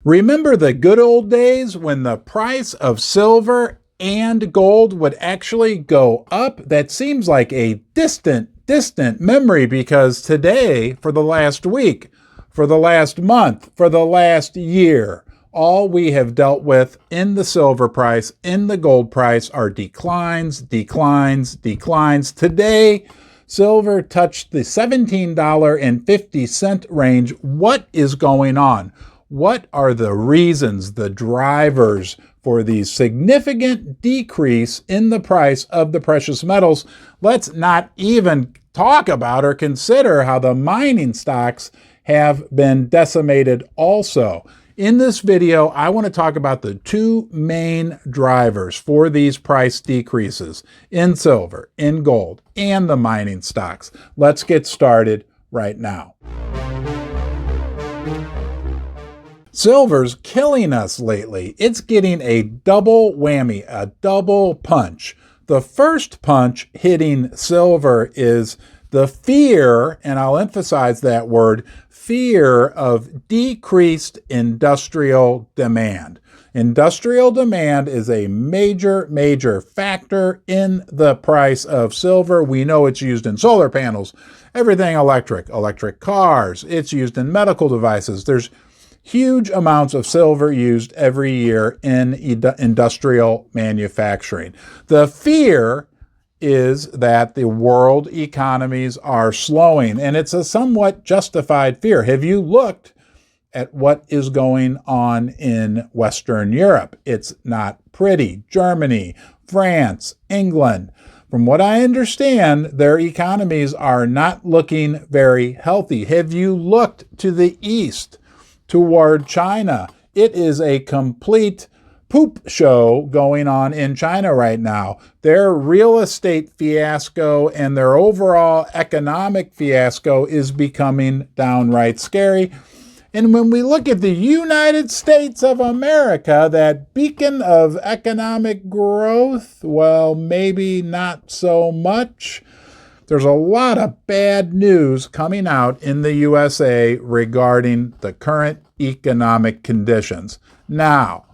Remember the good old days when the price of silver and gold would actually go up? That seems like a distant memory, because today, for the last week, for the last month, for the last year, all we have dealt with in the silver price, in the gold price, are declines. Today, silver touched the $17.50 range. What is going on? What are the reasons, the drivers for the significant decrease in the price of the precious metals? Let's not even talk about or consider how the mining stocks have been decimated also. In this video, I want to talk about the two main drivers for these price decreases in silver, in gold, and the mining stocks. Let's get started right now. Silver's killing us lately. It's getting a double whammy, a double punch. The first punch hitting silver is the fear, and I'll emphasize that word, fear of decreased industrial demand. Industrial demand is a major factor in the price of silver. We know it's used in solar panels, everything electric cars. It's used in medical devices. There's huge amounts of silver used every year in industrial manufacturing. The fear is that the world economies are slowing, and it's a somewhat justified fear. Have you looked at what is going on in Western Europe? It's not pretty. Germany, France, England. From what I understand, their economies are not looking very healthy. Have you looked to the east, toward China? It is a complete poop show going on in China right now. Their real estate fiasco and their overall economic fiasco is becoming downright scary. And when we look at the United States of America, that beacon of economic growth, well, maybe not so much. There's a lot of bad news coming out in the USA regarding the current economic conditions. Now,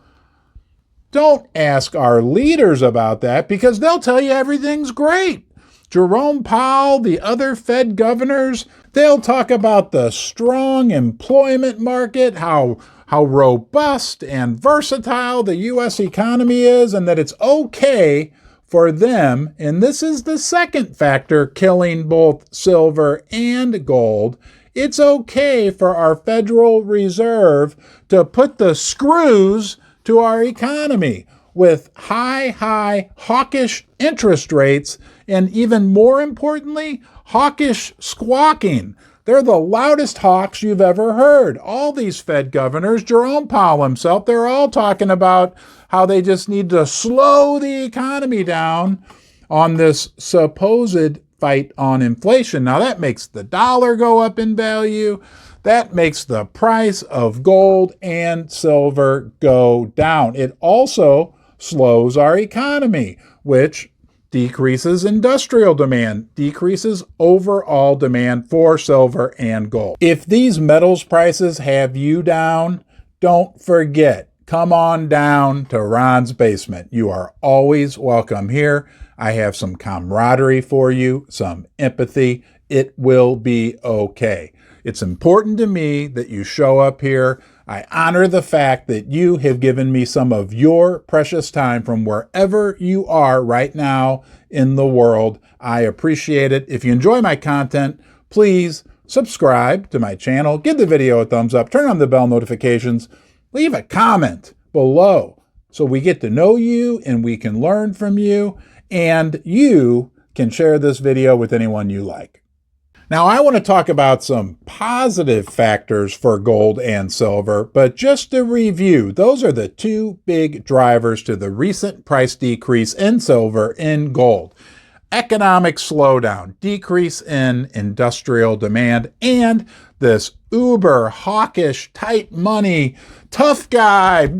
don't ask our leaders about that, because they'll tell you everything's great. Jerome Powell, the other Fed governors, they'll talk about the strong employment market, how robust and versatile the U.S. economy is, and that it's okay for them, and this is the second factor killing both silver and gold, it's okay for our Federal Reserve to put the screws to our economy with high hawkish interest rates, and even more importantly, hawkish squawking. They're the loudest hawks you've ever heard. All these Fed governors, Jerome Powell himself, they're all talking about how they just need to slow the economy down on this supposed fight on inflation. Now that makes the dollar go up in value. That makes the price of gold and silver go down. It also slows our economy, which decreases industrial demand, decreases overall demand for silver and gold. If these metals prices have you down, don't forget, come on down to Ron's Basement. You are always welcome here. I have some camaraderie for you, some empathy. It will be okay. It's important to me that you show up here. I honor the fact that you have given me some of your precious time from wherever you are right now in the world. I appreciate it. If you enjoy my content, please subscribe to my channel, give the video a thumbs up, turn on the bell notifications, leave a comment below so we get to know you and we can learn from you, and you can share this video with anyone you like. Now, I want to talk about some positive factors for gold and silver, but just to review, those are the two big drivers to the recent price decrease in silver and gold. Economic slowdown, decrease in industrial demand, and this uber hawkish, tight money, tough guy,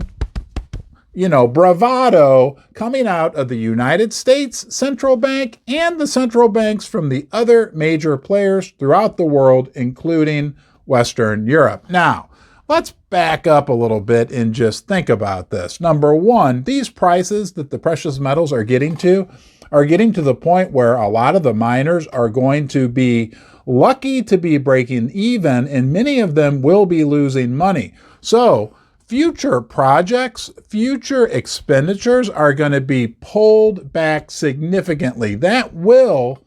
bravado coming out of the United States Central Bank and the central banks from the other major players throughout the world, including Western Europe. Now, Let's back up a little bit and just think about this. Number one, these prices that the precious metals are getting to the point where a lot of the miners are going to be lucky to be breaking even, and many of them will be losing money. So future projects, future expenditures are going to be pulled back significantly. That will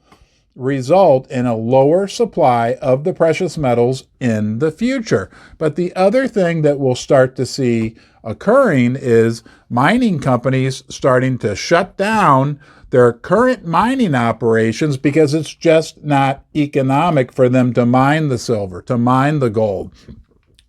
result in a lower supply of the precious metals in the future. But the other thing that we'll start to see occurring is mining companies starting to shut down their current mining operations because it's just not economic for them to mine the silver, to mine the gold,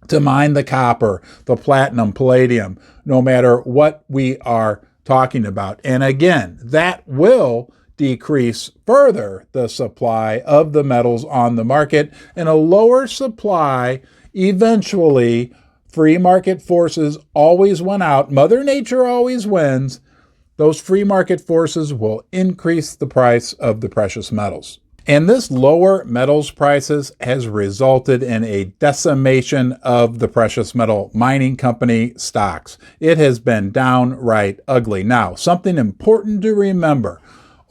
to mine the copper, the platinum, palladium, no matter what we are talking about. And again, that will decrease further the supply of the metals on the market, and a lower supply, eventually, free market forces always win out. Mother Nature always wins. Those free market forces will increase the price of the precious metals. And this lower metals prices has resulted in a decimation of the precious metal mining company stocks. It has been downright ugly. Now, something important to remember.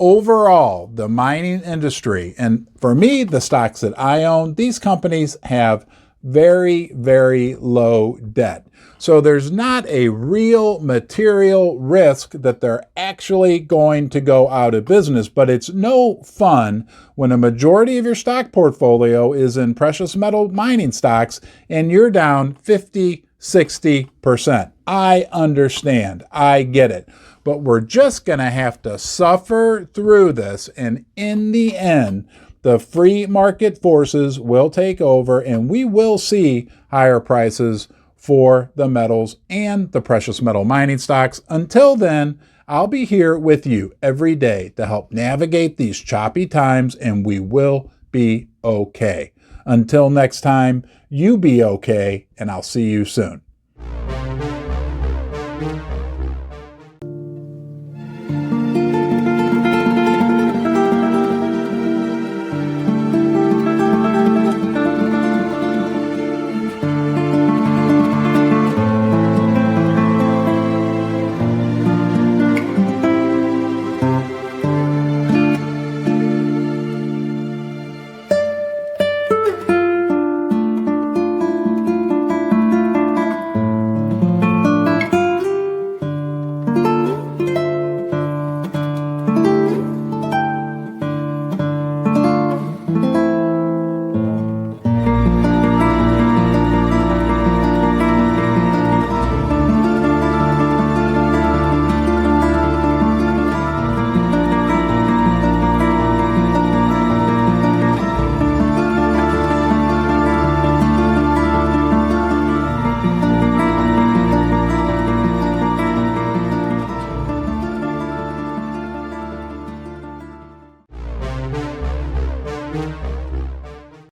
Overall, the mining industry, and for me, the stocks that I own, these companies have very, very low debt. So there's not a real material risk that they're actually going to go out of business, but it's no fun when a majority of your stock portfolio is in precious metal mining stocks and you're down 50, 60%. I understand. I get it. But we're just going to have to suffer through this, and in the end, the free market forces will take over, and we will see higher prices for the metals and the precious metal mining stocks. Until then, I'll be here with you every day to help navigate these choppy times, and we will be okay. Until next time, you be okay, and I'll see you soon.